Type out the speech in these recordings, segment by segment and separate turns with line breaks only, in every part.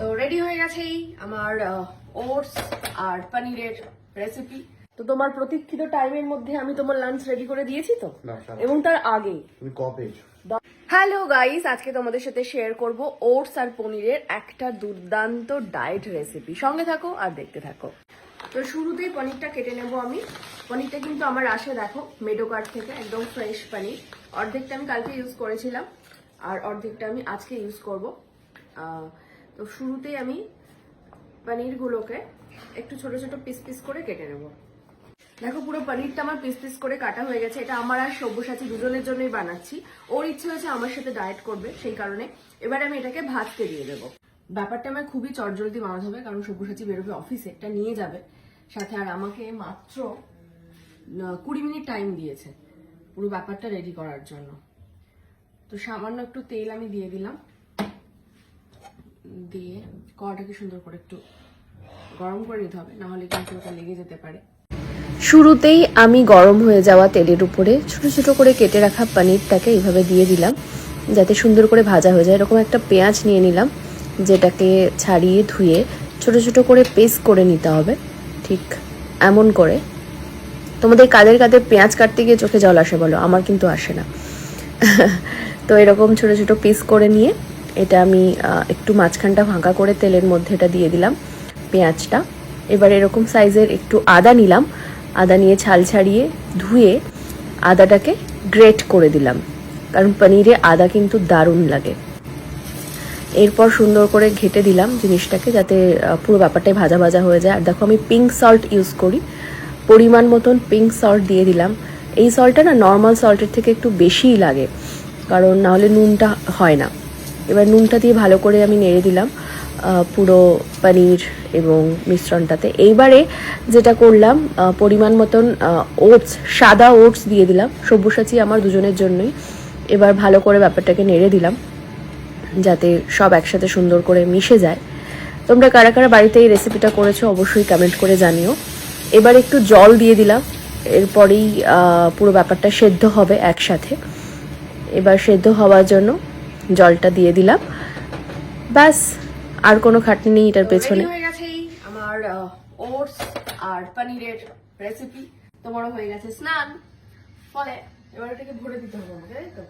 তো রেডি হয়ে গেছেই আমার ওটস আর পনিরের রেসিপি। তো তোমার প্রতীক্ষিত টাইমের মধ্যে আমি তোমার লাঞ্চ রেডি করে দিয়েছি তো, এবং তার আগে হ্যালো গাইস, আজকে তোমাদের সাথে শেয়ার করব ওটস আর পনিরের একটা দুর্দান্ত ডায়েট রেসিপি। সঙ্গে থাকো আর দেখতে থাকো। তো শুরুতেই পনিরটা কেটে নেব আমি। পনিরটা কিন্তু আমার আসে দেখো মেডোকার্ট থেকে, একদম ফ্রেশ পনির। অর্ধেকটা আমি কালকে ইউজ করেছিলাম আর অর্ধেকটা আমি আজকে ইউজ করব। তো শুরুতেই আমি পনিরগুলোকে একটু ছোট ছোট পিস পিস করে কেটে নেব। দেখো পুরো পনিরটা আমার পিস পিস করে কাটা হয়ে গেছে। এটা আমার আর সব্যসাচী দুজনের জন্যই বানাচ্ছি। ওর ইচ্ছে হয়েছে আমার সাথে ডায়েট করবে, সেই কারণে এবার আমি এটাকে ভাজতে দিয়ে দেবো। ব্যাপারটা আমার খুবই চটজলদি বানাতে হবে, কারণ সব্যসাচী বেরোবে অফিসে, এটা নিয়ে যাবে সাথে। আর আমাকে মাত্র 20 মিনিট টাইম দিয়েছে পুরো ব্যাপারটা রেডি করার জন্য। তো সামান্য একটু তেল আমি দিয়ে দিলাম, দিয়ে কড়াটাকে সুন্দর করে একটু গরম করে নিতে হবে, নাহলে কিন্তু ওটা লেগে যেতে পারে। শুরুতেই আমি গরম হয়ে যাওয়া তেলের উপরে ছোট ছোট করে কেটে রাখা পনিরটাকে এইভাবে দিয়ে দিলাম, যাতে সুন্দর করে ভাজা হয়ে যায়। এরকম একটা পেঁয়াজ নিয়ে নিলাম, যেটাকে ছাড়িয়ে ধুয়ে ছোট ছোট করে পেস্ট করে নিতে হবে, ঠিক এমন করে। তোমাদের কাদের কাদের পেঁয়াজ কাটতে গিয়ে চোখে জল আসে বলো, আমার কিন্তু আসে না। তো এরকম ছোট ছোট পিস করে নিয়ে এটা আমি একটু মাঝখানটা ফাঁকা করে তেলের মধ্যে এটা দিয়ে দিলাম পেঁয়াজটা। এবার এরকম সাইজের একটু আদা নিলাম, আদা নিয়ে ছাল ছাড়িয়ে ধুয়ে আদাটাকে গ্রেট করে দিলাম, কারণ পনিরে আদা কিন্তু দারুণ লাগে। এরপর সুন্দর করে ঘেটে দিলাম জিনিসটাকে, যাতে পুরো ব্যাপারটাই ভাজা ভাজা হয়ে যায়। আর দেখো আমি পিঙ্ক সল্ট ইউজ করি, পরিমাণ মতন পিঙ্ক সল্ট দিয়ে দিলাম। এই সল্টটা না নর্মাল সল্টের থেকে একটু বেশিই লাগে, কারণ নাহলে নুনটা হয় না। এবার নুনটা দিয়ে ভালো করে আমি নেড়ে দিলাম পুরো পনির এবং মিশ্রণটাতে। এইবারে যেটা করলাম, পরিমাণ মতন ওটস, সাদা ওটস দিয়ে দিলাম, সব্যসাচী আমার দুজনের জন্যই। এবার ভালো করে ব্যাপারটাকে নেড়ে দিলাম, যাতে সব একসাথে সুন্দর করে মিশে যায়। তোমরা কারা কারা বাড়িতে এই রেসিপিটা করেছো অবশ্যই কমেন্ট করে জানিও। এবার একটু জল দিয়ে দিলাম, এরপরেই পুরো ব্যাপারটা সেদ্ধ হবে একসাথে। এবার সেদ্ধ হওয়ার জন্য জলটা দিয়ে দিলাম, ব্যাস আর কোনো খাটনি নেই এটার পেছনে। হয়ে গেছে আমার ওটস আর পনিরের রেসিপি। তোমারও হয়ে গেছে স্নান, ফলে এবার এটাকে ভরে দিতে হবে আমাকে, তাই তো?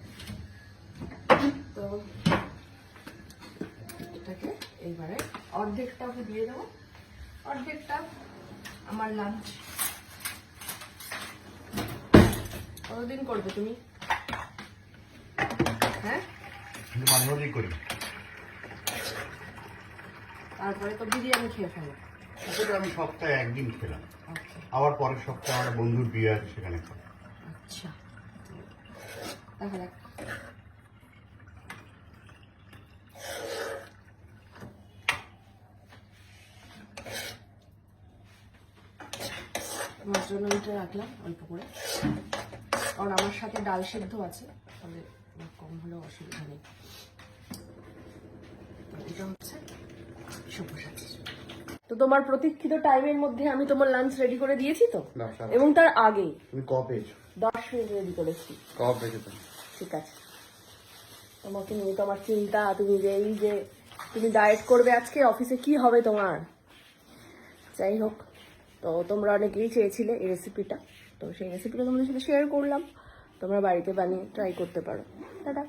তো এটাকে এইবারে অর্ধেকটা দিয়ে দেবো, অর্ধেকটা আমার লাঞ্চ। কতদিন করবে তুমি? হ্যাঁ, করি। তারপরে তো বিরিয়ানি খেয়ে ফেলো।
আমি সপ্তাহে একদিন খেলাম, আবার পরের সপ্তাহে আমার বন্ধুর বিয়ে আছে, সেখানে খাবো।
আচ্ছা, তাহলে আমার জন্য এটা রাখলাম অল্প করে, কারণ আমার সাথে ডাল সেদ্ধ আছে, তাহলে কম হলেও অসুবিধা নেই। এটা হচ্ছে সব্যসাচী। তো তোমার প্রতীক্ষিত টাইমের মধ্যে আমি তোমার লাঞ্চ রেডি করে দিয়েছি তো, এবং তার আগে 10 মিনিট রেডি করেছি। ঠিক আছে, তোমাকে নিয়ে তো আমার চিন্তা। তুমি যে এই যে তুমি ডায়েট করবে আজকে, অফিসে কি হবে তোমার? যাই হোক, তো তোমরা অনেকেই চেয়েছিলে এই রেসিপিটা, তো সেই রেসিপিটা তোমাদের সাথে শেয়ার করলাম। তোমরা বাড়িতে বানিয়ে ট্রাই করতে পারো। টাটা।